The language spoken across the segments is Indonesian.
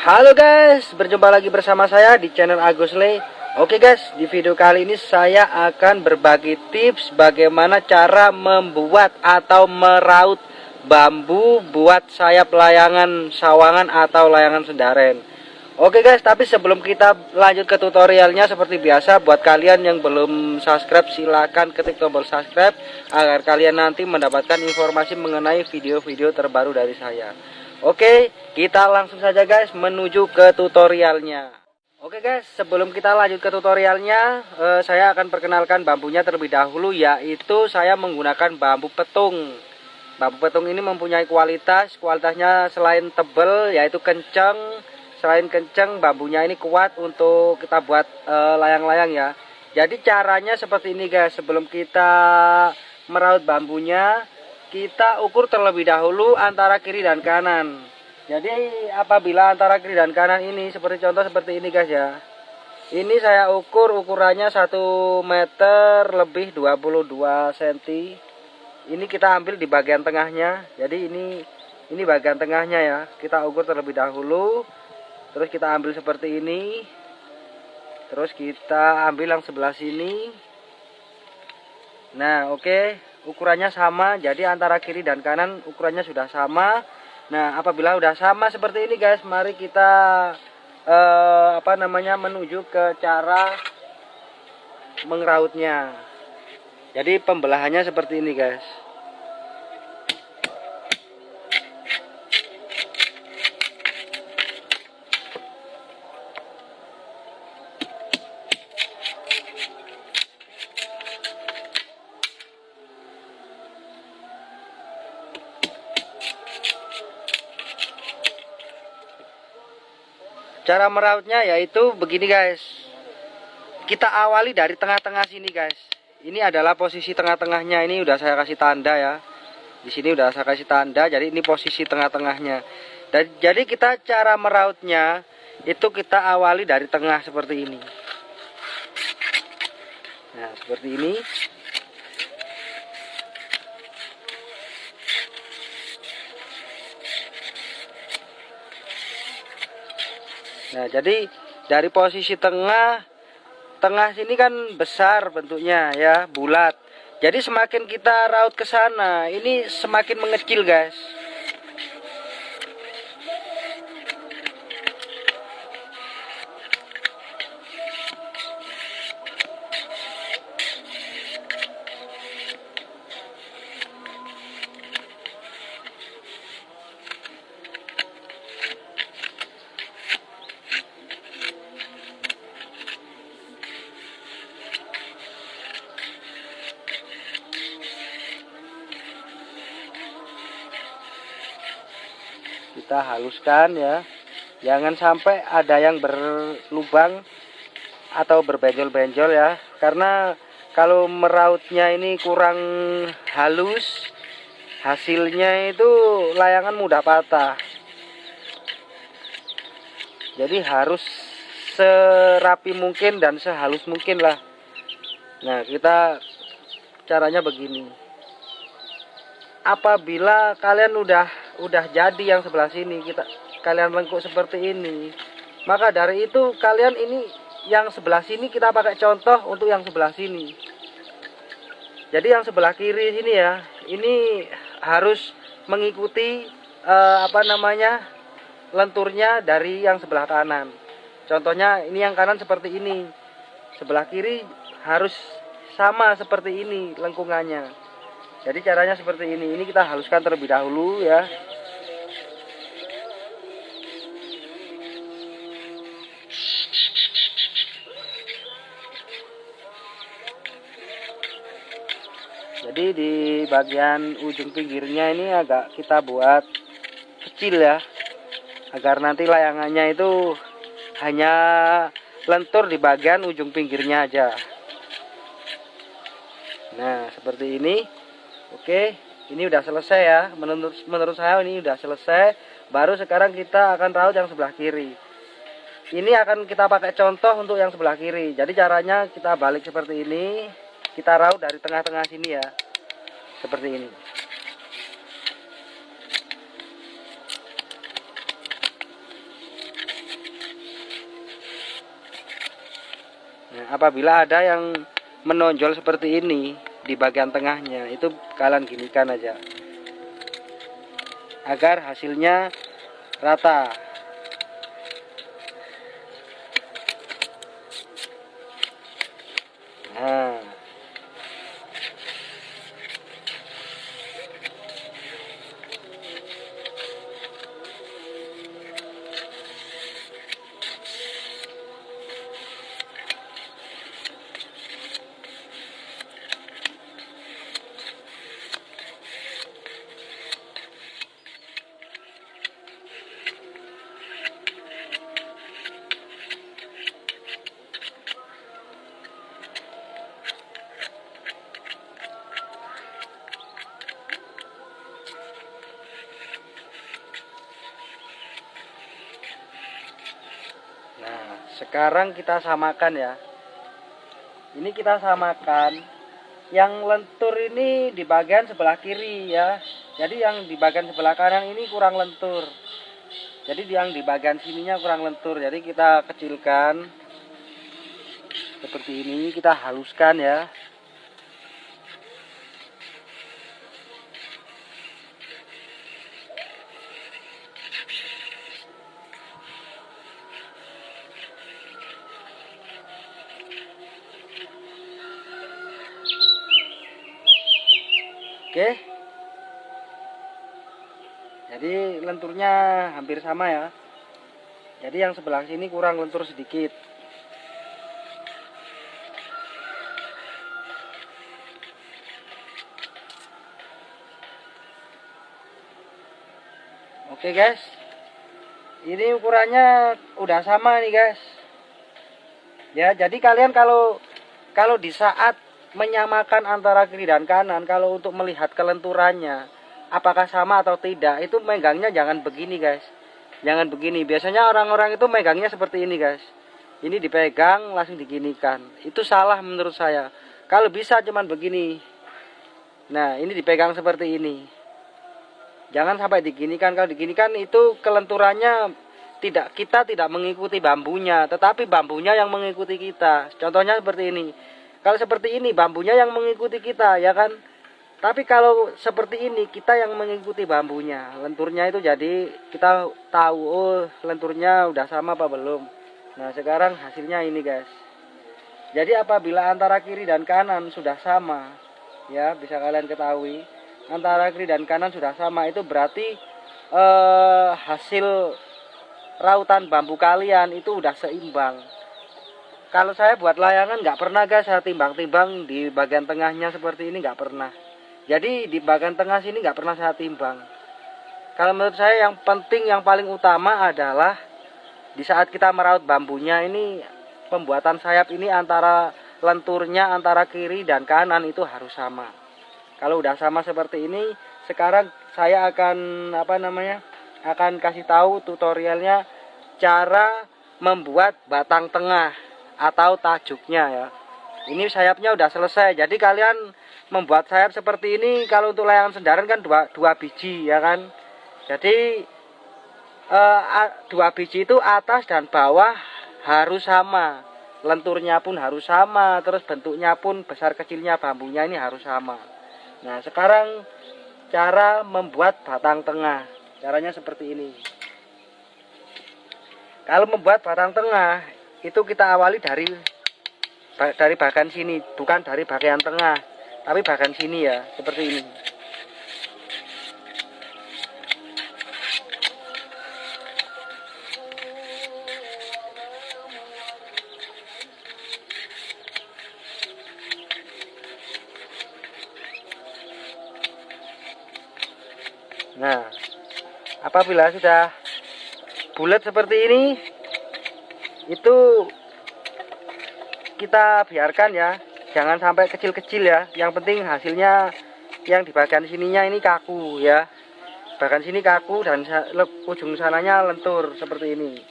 Halo guys, berjumpa lagi bersama saya di channel Agus Le. Oke guys, di video kali ini saya akan berbagi tips bagaimana cara membuat atau meraut bambu buat sayap layangan sawangan atau layangan sendaren. Oke guys, tapi sebelum kita lanjut ke tutorialnya, seperti biasa buat kalian yang belum subscribe silahkan ketik tombol subscribe agar kalian nanti mendapatkan informasi mengenai video-video terbaru dari saya. Oke, kita langsung saja guys menuju ke tutorialnya. Oke guys, sebelum kita lanjut ke tutorialnya, saya akan perkenalkan bambunya terlebih dahulu, yaitu saya menggunakan bambu petung. Bambu petung ini mempunyai kualitasnya selain tebal yaitu kencang. Selain kencang, bambunya ini kuat untuk kita buat layang-layang ya. Jadi caranya seperti ini guys, sebelum kita meraut bambunya, kita ukur terlebih dahulu antara kiri dan kanan. Jadi apabila antara kiri dan kanan ini seperti contoh seperti ini guys ya. Ini saya ukur ukurannya 1 meter lebih 22 cm. Ini kita ambil di bagian tengahnya. Jadi ini bagian tengahnya ya. Kita ukur terlebih dahulu. Terus kita ambil seperti ini. Terus kita ambil yang sebelah sini. Nah, oke. Ukurannya sama, jadi antara kiri dan kanan ukurannya sudah sama. Nah, apabila sudah sama seperti ini guys, mari kita menuju ke cara mengerautnya. Jadi pembelahannya seperti ini guys. Cara merautnya yaitu begini guys. Kita awali dari tengah-tengah sini guys. Ini adalah posisi tengah-tengahnya. Ini udah saya kasih tanda ya. Di sini udah saya kasih tanda. Jadi ini posisi tengah-tengahnya. Jadi kita cara merautnya itu kita awali dari tengah seperti ini. Nah, seperti ini. Nah, jadi dari posisi tengah sini kan besar bentuknya ya, bulat. Jadi semakin kita raut ke sana, ini semakin mengecil, guys. Kita haluskan ya, jangan sampai ada yang berlubang atau berbenjol-benjol ya, karena kalau merautnya ini kurang halus, hasilnya itu layangan mudah patah. Jadi harus serapi mungkin dan sehalus mungkin lah. Nah, kita caranya begini. Apabila kalian udah jadi yang sebelah sini, kalian lengkuk seperti ini, maka dari itu kalian ini yang sebelah sini kita pakai contoh untuk yang sebelah sini. Jadi yang sebelah kiri sini ya, ini harus mengikuti lenturnya dari yang sebelah kanan. Contohnya ini yang kanan seperti ini, sebelah kiri harus sama seperti ini lengkungannya. Jadi caranya seperti ini. Ini kita haluskan terlebih dahulu ya. Jadi di bagian ujung pinggirnya ini agak kita buat kecil ya, agar nanti layangannya itu hanya lentur di bagian ujung pinggirnya aja. Nah, seperti ini. Oke, ini udah selesai ya. Menurut saya ini udah selesai. Baru sekarang kita akan raut yang sebelah kiri. Ini akan kita pakai contoh untuk yang sebelah kiri. Jadi caranya kita balik seperti ini. Kita raut dari tengah-tengah sini ya. Seperti ini. Nah, apabila ada yang menonjol seperti ini di bagian tengahnya, itu kalian ginikan aja agar hasilnya rata. Nah, sekarang kita samakan ya. Ini kita samakan. Yang lentur ini di bagian sebelah kiri ya. Jadi yang di bagian sebelah kanan ini kurang lentur. Jadi yang di bagian sininya kurang lentur. Jadi kita kecilkan seperti ini, kita haluskan ya. Oke. Jadi lenturnya hampir sama ya. Jadi yang sebelah sini kurang lentur sedikit. Oke guys. Ini ukurannya udah sama nih guys. Ya, jadi kalian kalau di saat menyamakan antara kiri dan kanan, kalau untuk melihat kelenturannya apakah sama atau tidak, itu megangnya jangan begini guys, jangan begini. Biasanya orang-orang itu megangnya seperti ini guys, ini dipegang langsung diginikan, itu salah menurut saya. Kalau bisa cuman begini, nah ini dipegang seperti ini, jangan sampai diginikan. Kalau diginikan itu kelenturannya kita tidak mengikuti bambunya, tetapi bambunya yang mengikuti kita. Contohnya seperti ini. Kalau seperti ini bambunya yang mengikuti kita ya kan. Tapi kalau seperti ini kita yang mengikuti bambunya. Lenturnya itu jadi kita tahu oh lenturnya udah sama apa belum. Nah sekarang hasilnya ini guys. Jadi apabila antara kiri dan kanan sudah sama, ya bisa kalian ketahui antara kiri dan kanan sudah sama, itu berarti hasil rautan bambu kalian itu udah seimbang. Kalau saya buat layangan nggak pernah guys saya timbang-timbang di bagian tengahnya seperti ini, nggak pernah. Jadi di bagian tengah sini nggak pernah saya timbang. Kalau menurut saya yang penting, yang paling utama adalah di saat kita meraut bambunya ini, pembuatan sayap ini antara lenturnya antara kiri dan kanan itu harus sama. Kalau udah sama seperti ini, sekarang saya akan akan kasih tahu tutorialnya cara membuat batang tengah atau tajuknya ya. Ini sayapnya udah selesai. Jadi kalian membuat sayap seperti ini kalau untuk layangan sendaran kan dua biji ya kan. Jadi dua biji itu atas dan bawah harus sama. Lenturnya pun harus sama, terus bentuknya pun besar kecilnya bambunya ini harus sama. Nah, sekarang cara membuat batang tengah. Caranya seperti ini. Kalau membuat batang tengah itu kita awali dari bagian sini, bukan dari bagian tengah, tapi bagian sini ya, seperti ini. Nah, apabila sudah bulat seperti ini, itu kita biarkan ya, jangan sampai kecil-kecil ya. Yang penting hasilnya yang di bagian sininya ini kaku ya, bagian sini kaku dan ujung sananya lentur seperti ini.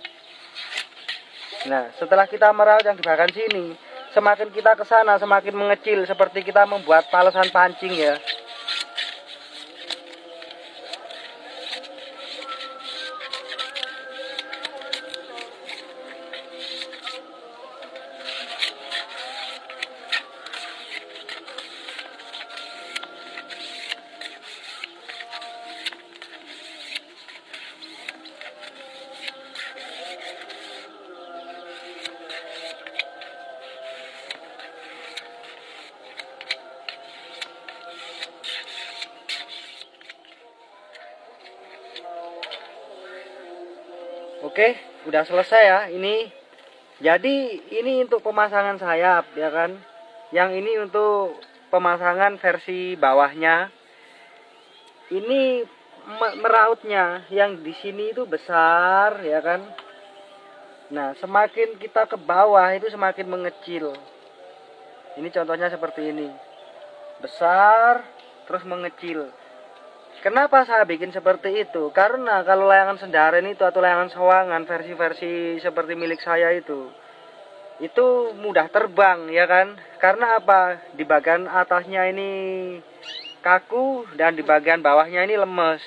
Nah setelah kita meraut yang di bagian sini, semakin kita ke sana semakin mengecil, seperti kita membuat palesan pancing ya. Oke, udah selesai ya ini. Jadi ini untuk pemasangan sayap ya kan. Yang ini untuk pemasangan versi bawahnya. Ini merautnya yang di sini itu besar ya kan. Nah, semakin kita ke bawah itu semakin mengecil. Ini contohnya seperti ini. Besar terus mengecil. Kenapa saya bikin seperti itu? Karena kalau layangan sendaren itu atau layangan sawangan versi-versi seperti milik saya itu mudah terbang ya kan? Karena apa? Di bagian atasnya ini kaku dan di bagian bawahnya ini lemes.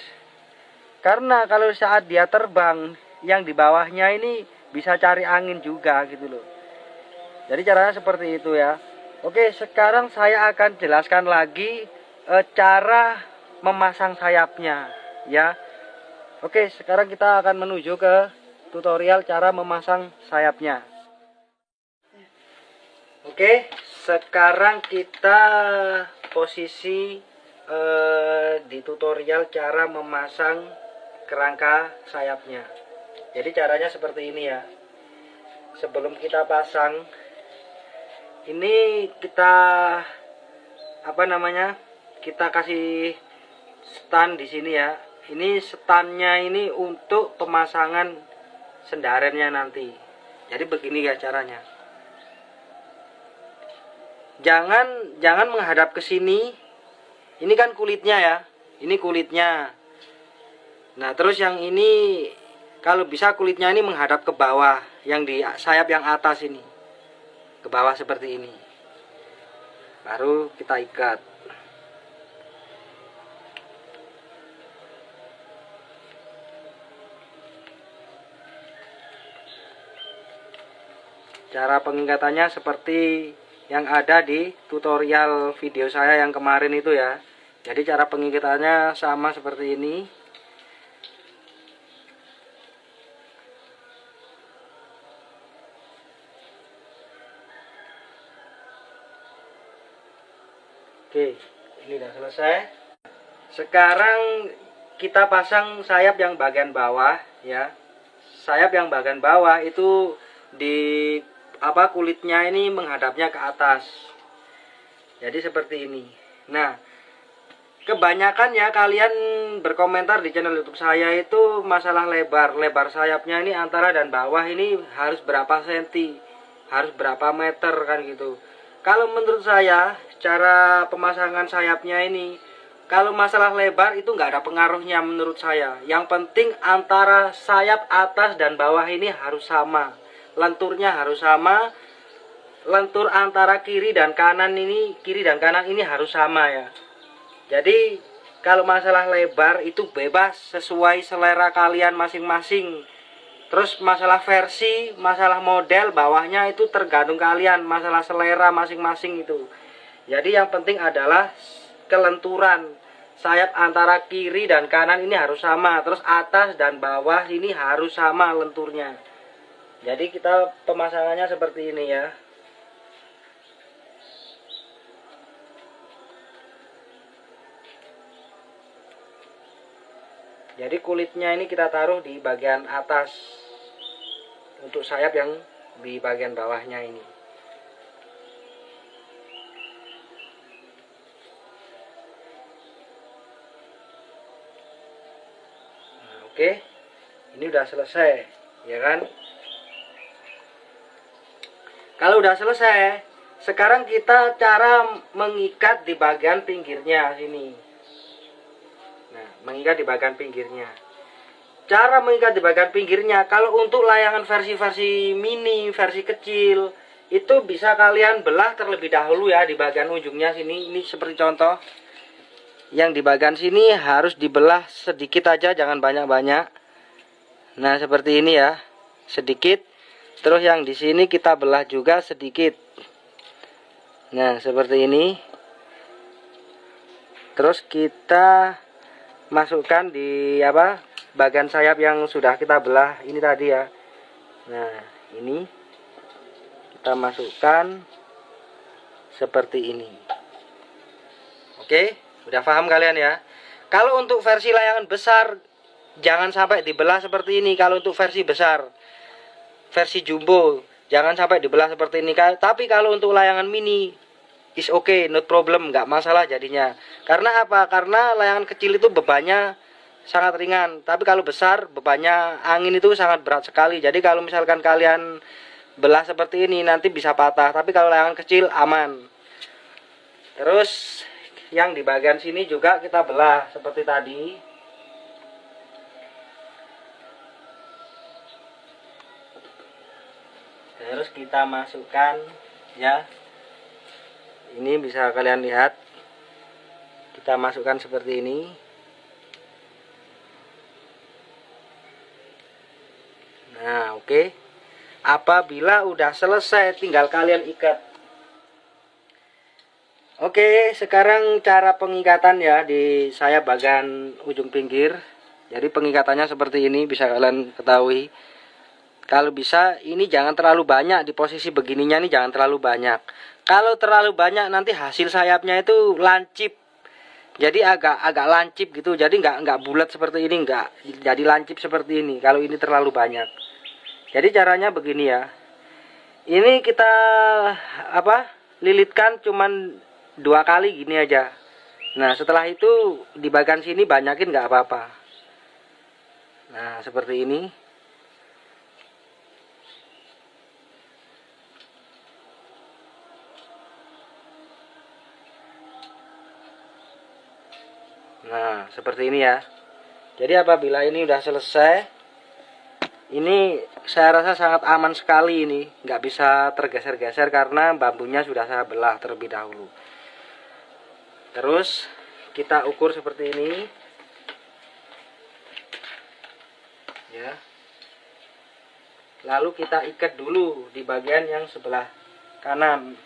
Karena kalau saat dia terbang, yang di bawahnya ini bisa cari angin juga gitu loh. Jadi caranya seperti itu ya. Oke, sekarang saya akan jelaskan lagi cara memasang sayapnya ya. Oke, sekarang kita akan menuju ke tutorial cara memasang sayapnya. Oke, sekarang kita posisi di tutorial cara memasang kerangka sayapnya. Jadi caranya seperti ini ya. Sebelum kita pasang, ini kita kita kasih stand di sini ya. Ini standnya ini untuk pemasangan sendarannya nanti. Jadi begini ya caranya. Jangan menghadap ke sini. Ini kan kulitnya ya. Ini kulitnya. Nah, terus yang ini kalau bisa kulitnya ini menghadap ke bawah, yang di sayap yang atas ini. Ke bawah seperti ini. Baru kita ikat. Cara pengikatannya seperti yang ada di tutorial video saya yang kemarin itu ya. Jadi cara pengikatannya sama seperti ini. Oke, ini udah selesai. Sekarang kita pasang sayap yang bagian bawah ya. Sayap yang bagian bawah itu di kulitnya ini menghadapnya ke atas. Jadi seperti ini. Nah, kebanyakan ya kalian berkomentar di channel YouTube saya itu masalah lebar sayapnya ini antara dan bawah ini harus berapa senti, harus berapa meter kan gitu. Kalau menurut saya cara pemasangan sayapnya ini, kalau masalah lebar itu nggak ada pengaruhnya menurut saya. Yang penting antara sayap atas dan bawah ini harus sama. Lenturnya harus sama. Lentur antara kiri dan kanan ini harus sama ya. Jadi kalau masalah lebar itu bebas sesuai selera kalian masing-masing. Terus masalah versi, masalah model bawahnya itu tergantung kalian, masalah selera masing-masing itu. Jadi yang penting adalah kelenturan sayap antara kiri dan kanan ini harus sama. Terus atas dan bawah ini harus sama lenturnya. Jadi kita pemasangannya seperti ini ya. Jadi kulitnya ini kita taruh di bagian atas untuk sayap yang di bagian bawahnya ini. Nah, oke, ini udah selesai, ya kan? Kalau udah selesai, sekarang kita cara mengikat di bagian pinggirnya sini. Nah, mengikat di bagian pinggirnya. Cara mengikat di bagian pinggirnya, kalau untuk layangan versi-versi mini, versi kecil, itu bisa kalian belah terlebih dahulu ya di bagian ujungnya sini. Ini seperti contoh. Yang di bagian sini harus dibelah sedikit aja, jangan banyak-banyak. Nah, seperti ini ya. Sedikit. Terus yang di sini kita belah juga sedikit. Nah, seperti ini. Terus kita masukkan di bagian sayap yang sudah kita belah ini tadi ya. Nah, ini kita masukkan seperti ini. Oke, udah paham kalian ya? Kalau untuk versi layangan besar jangan sampai dibelah seperti ini. Kalau untuk versi besar, versi jumbo, jangan sampai dibelah seperti ini. Tapi kalau untuk layangan mini is okay, no problem, nggak masalah jadinya. Karena apa? Karena layangan kecil itu bebannya sangat ringan, tapi kalau besar bebannya angin itu sangat berat sekali. Jadi kalau misalkan kalian belah seperti ini nanti bisa patah, tapi kalau layangan kecil aman. Terus yang di bagian sini juga kita belah seperti tadi. Terus kita masukkan ya, ini bisa kalian lihat, kita masukkan seperti ini. Nah, oke. Apabila udah selesai tinggal kalian ikat. Oke, sekarang cara pengikatan ya di saya bagian ujung pinggir. Jadi pengikatannya seperti ini, bisa kalian ketahui. Kalau bisa ini jangan terlalu banyak, di posisi begininya nih jangan terlalu banyak. Kalau terlalu banyak nanti hasil sayapnya itu lancip. Jadi agak lancip gitu. Jadi nggak bulat seperti ini, nggak jadi lancip seperti ini. Kalau ini terlalu banyak. Jadi caranya begini ya. Ini kita lilitkan cuman 2 kali gini aja. Nah setelah itu di bagian sini banyakin nggak apa-apa. Nah seperti ini. Nah seperti ini ya. Jadi apabila ini udah selesai, ini saya rasa sangat aman sekali, ini nggak bisa tergeser-geser karena bambunya sudah saya belah terlebih dahulu. Terus kita ukur seperti ini ya. Lalu kita ikat dulu di bagian yang sebelah kanan.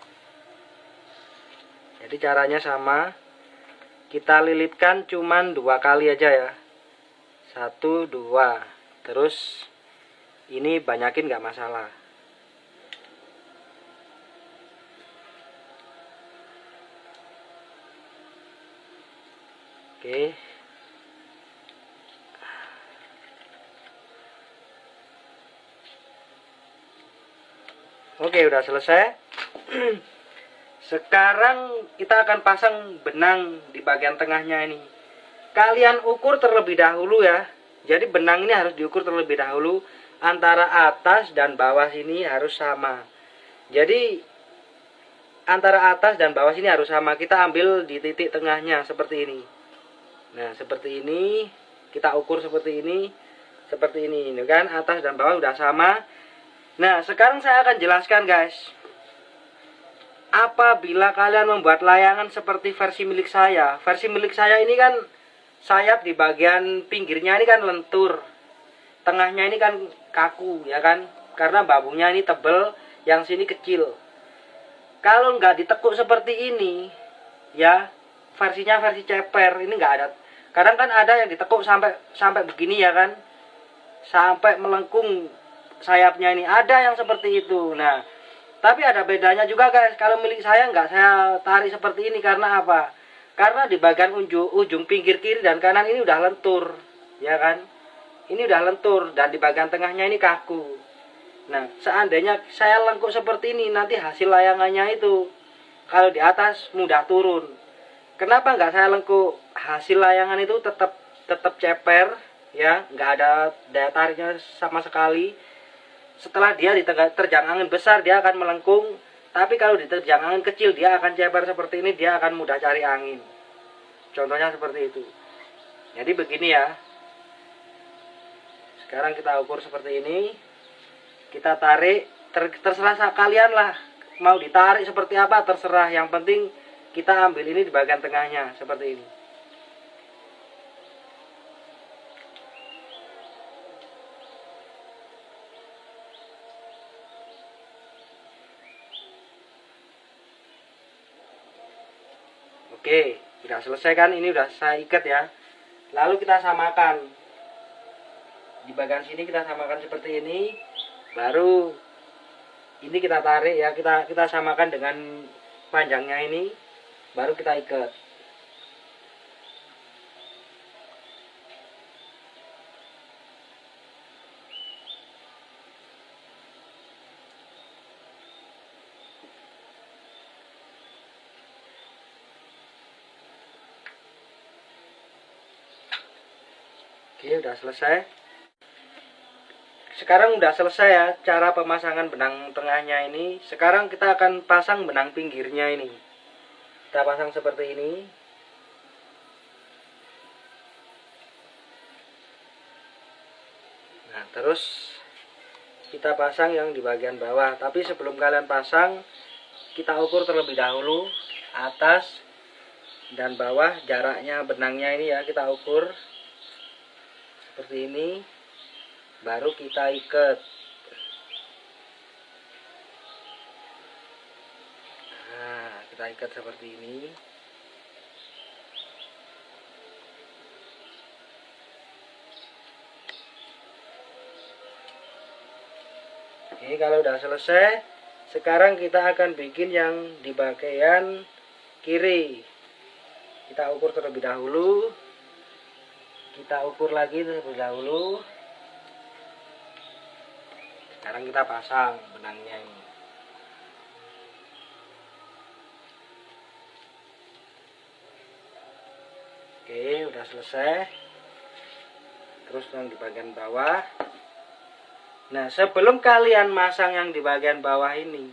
Jadi caranya sama, kita lilitkan cuman 2 kali aja ya, 1, 2. Terus ini banyakin nggak masalah. Oke. Oke, udah selesai. Sekarang kita akan pasang benang di bagian tengahnya ini. Kalian ukur terlebih dahulu ya. Jadi benang ini harus diukur terlebih dahulu. Antara atas dan bawah sini harus sama. Jadi antara atas dan bawah sini harus sama. Kita ambil di titik tengahnya seperti ini. Nah seperti ini. Kita ukur seperti ini. Seperti ini kan, atas dan bawah udah sama. Nah sekarang saya akan jelaskan guys. Apabila kalian membuat layangan seperti versi milik saya. Versi milik saya ini kan sayap di bagian pinggirnya ini kan lentur, tengahnya ini kan kaku ya kan, karena bambunya ini tebel, yang sini kecil. Kalau nggak ditekuk seperti ini ya, versinya versi ceper, ini nggak ada. Kadang kan ada yang ditekuk sampai begini ya kan, sampai melengkung sayapnya ini, ada yang seperti itu. Nah tapi ada bedanya juga guys. Kalau milik saya nggak saya tarik seperti ini, karena apa? Karena di bagian ujung pinggir kiri dan kanan ini udah lentur ya kan, ini udah lentur, dan di bagian tengahnya ini kaku. Nah seandainya saya lengkuk seperti ini, nanti hasil layangannya itu kalau di atas mudah turun. Kenapa nggak saya lengkuk? Hasil layangan itu tetap ceper ya, nggak ada daya tariknya sama sekali. Setelah dia diterjang angin besar dia akan melengkung, tapi kalau diterjang angin kecil dia akan ceper seperti ini, dia akan mudah cari angin. Contohnya seperti itu. Jadi begini ya. Sekarang kita ukur seperti ini. Kita tarik, terserah kalian lah. Mau ditarik seperti apa terserah, yang penting kita ambil ini di bagian tengahnya seperti ini. Oke, sudah selesai kan, ini udah saya ikat ya. Lalu kita samakan. Di bagian sini kita samakan seperti ini. Baru ini kita tarik ya, kita samakan dengan panjangnya ini. Baru kita ikat. Oke, udah selesai. Sekarang udah selesai ya cara pemasangan benang tengahnya ini. Sekarang kita akan pasang benang pinggirnya ini. Kita pasang seperti ini. Nah, terus kita pasang yang di bagian bawah. Tapi sebelum kalian pasang, kita ukur terlebih dahulu atas dan bawah jaraknya benangnya ini ya, kita ukur seperti ini. Baru kita ikat. Nah, kita ikat seperti ini. Oke, kalau udah selesai, sekarang kita akan bikin yang di bagian kiri. Kita ukur terlebih dahulu. Kita ukur lagi terlebih dahulu. Sekarang kita pasang benangnya ini. Oke, udah selesai. Terus yang di bagian bawah. Nah, sebelum kalian masang yang di bagian bawah ini,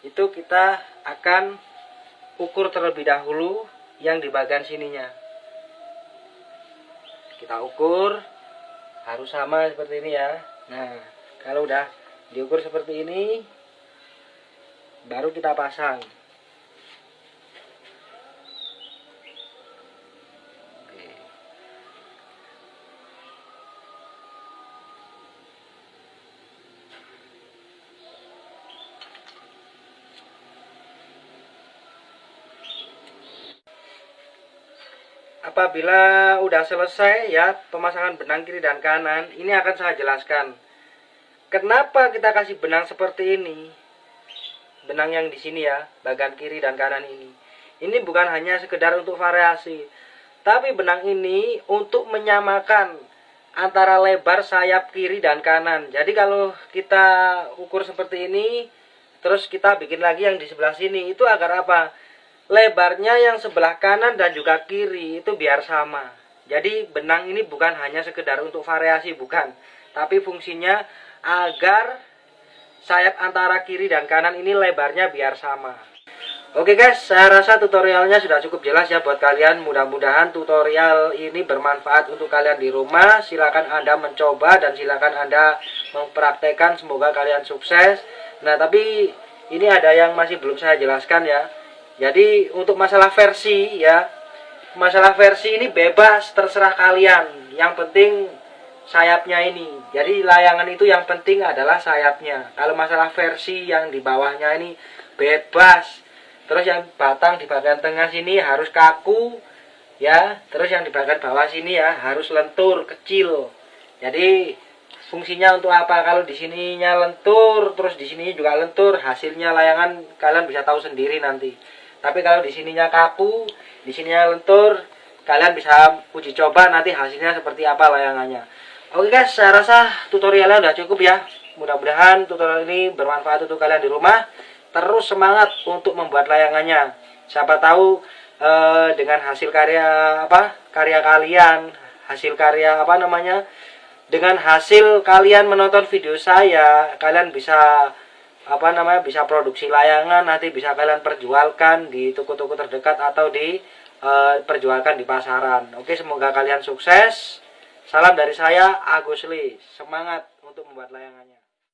itu kita akan ukur terlebih dahulu yang di bagian sininya. Kita ukur harus sama seperti ini ya. Nah, kalau udah diukur seperti ini, baru kita pasang. Oke. Apabila udah selesai ya pemasangan benang kiri dan kanan, ini akan saya jelaskan. Kenapa kita kasih benang seperti ini? Benang yang di sini ya, bagian kiri dan kanan ini. Ini bukan hanya sekedar untuk variasi, tapi benang ini untuk menyamakan antara lebar sayap kiri dan kanan. Jadi kalau kita ukur seperti ini, terus kita bikin lagi yang di sebelah sini, itu agar apa? Lebarnya yang sebelah kanan dan juga kiri itu biar sama. Jadi benang ini bukan hanya sekedar untuk variasi, bukan, tapi fungsinya agar sayap antara kiri dan kanan ini lebarnya biar sama. Oke guys, saya rasa tutorialnya sudah cukup jelas ya buat kalian. Mudah-mudahan tutorial ini bermanfaat untuk kalian di rumah. Silakan Anda mencoba dan silakan Anda mempraktekkan. Semoga kalian sukses. Nah, tapi ini ada yang masih belum saya jelaskan ya. Jadi untuk masalah versi ya, masalah versi ini bebas, terserah kalian. Yang penting sayapnya ini. Jadi layangan itu yang penting adalah sayapnya. Kalau masalah versi yang di bawahnya ini bebas. Terus yang batang di bagian tengah sini harus kaku ya. Terus yang di bagian bawah sini ya harus lentur kecil. Jadi fungsinya untuk apa? Kalau di sininya lentur, terus di sini juga lentur, hasilnya layangan kalian bisa tahu sendiri nanti. Tapi kalau di sininya kaku, di sininya lentur, kalian bisa uji coba nanti hasilnya seperti apa layangannya. Oke guys, saya rasa tutorialnya udah cukup ya. Mudah-mudahan tutorial ini bermanfaat untuk kalian di rumah. Terus semangat untuk membuat layangannya. Siapa tahu dengan hasil karya kalian, hasil karya dengan hasil kalian menonton video saya, kalian bisa bisa produksi layangan, nanti bisa kalian perjualkan di toko-toko terdekat atau perjualkan di pasaran. Oke, semoga kalian sukses. Salam dari saya, Agus Lee. Semangat untuk membuat layangannya.